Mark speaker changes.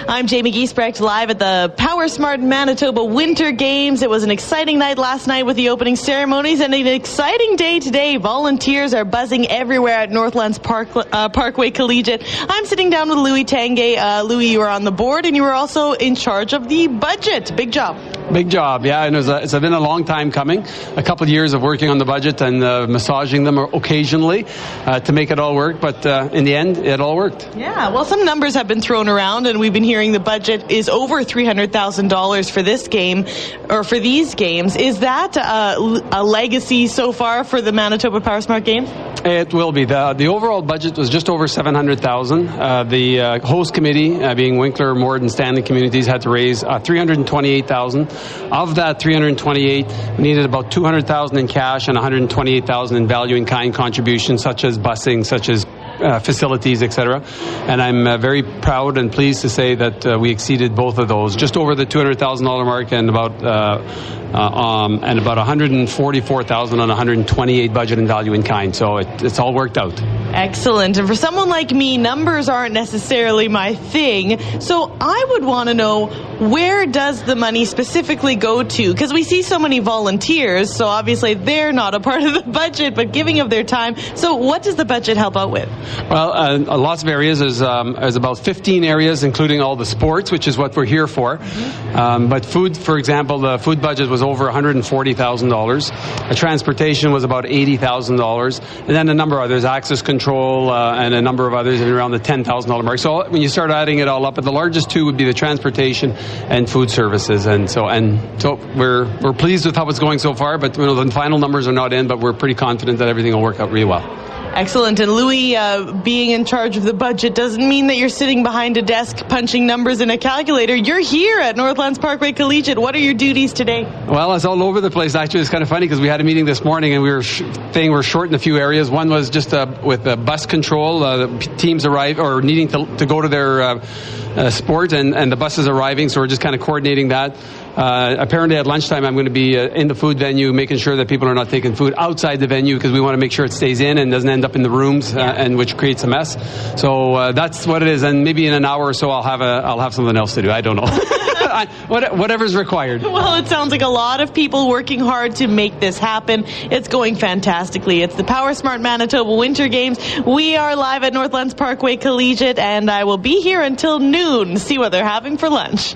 Speaker 1: I'm Jayme Giesbrecht, live at the Power Smart Manitoba Winter Games. It was an exciting night last night with the opening ceremonies and an exciting day today. Volunteers are buzzing everywhere at Northlands Parkway Collegiate. I'm sitting down with Louis Tanguay. Louis, you were on the board and you were also in charge of the budget. Big job.
Speaker 2: Big job, yeah, and it's been a long time coming. A couple of years of working on the budget and massaging them occasionally to make it all work, but in the end, it all worked.
Speaker 1: Yeah, well, some numbers have been thrown around, and we've been hearing the budget is over $300,000 for this game, or for these games. Is that a legacy so far for the Manitoba Power Smart Games?
Speaker 2: It will be. The overall budget was just over $700,000. The host committee, being Winkler, Mord, and Stanley Communities, had to raise $328,000. Of that 328, we needed about $200,000 in cash and $128,000 in value in kind contributions, such as busing, such as facilities, etc. And I'm very proud and pleased to say that we exceeded both of those, just over the $200,000 mark, and about $144,000 on 128 budget and value in kind. So it's all worked out.
Speaker 1: Excellent. And for someone like me, numbers aren't necessarily my thing. So I would want to know, where does the money specifically go to? Because we see so many volunteers, so obviously they're not a part of the budget, but giving of their time. So what does the budget help out with?
Speaker 2: Well, lots of areas. There's about 15 areas, including all the sports, which is what we're here for. But food, for example, the food budget was over $140,000. The transportation was about $80,000. And then a number of others, access control, and a number of others around the $10,000 mark. So when you start adding it all up, but the largest two would be the transportation and food services. And so we're pleased with how it's going so far, but the final numbers are not in, but we're pretty confident that everything will work out really well.
Speaker 1: Excellent. And Louis, being in charge of the budget doesn't mean that you're sitting behind a desk punching numbers in a calculator. You're here at Northlands Parkway Collegiate. What are your duties today?
Speaker 2: Well, it's all over the place. Actually, it's kind of funny because we had a meeting this morning and we were saying we're short in a few areas. One was just with bus control. The teams arrive or needing to go to their sport, and the bus is arriving, so we're just kind of coordinating that. Apparently at lunchtime I'm going to be in the food venue making sure that people are not taking food outside the venue, because we want to make sure it stays in and doesn't end up in the rooms, and which creates a mess. So that's what it is, and maybe in an hour or so I'll have something else to do. I don't know. Whatever's required. Well,
Speaker 1: it sounds like a lot of people working hard to make this happen. It's going fantastically. It's the Power Smart Manitoba Winter Games. We are live at Northlands Parkway Collegiate, and I will be here until noon to see what they're having for lunch.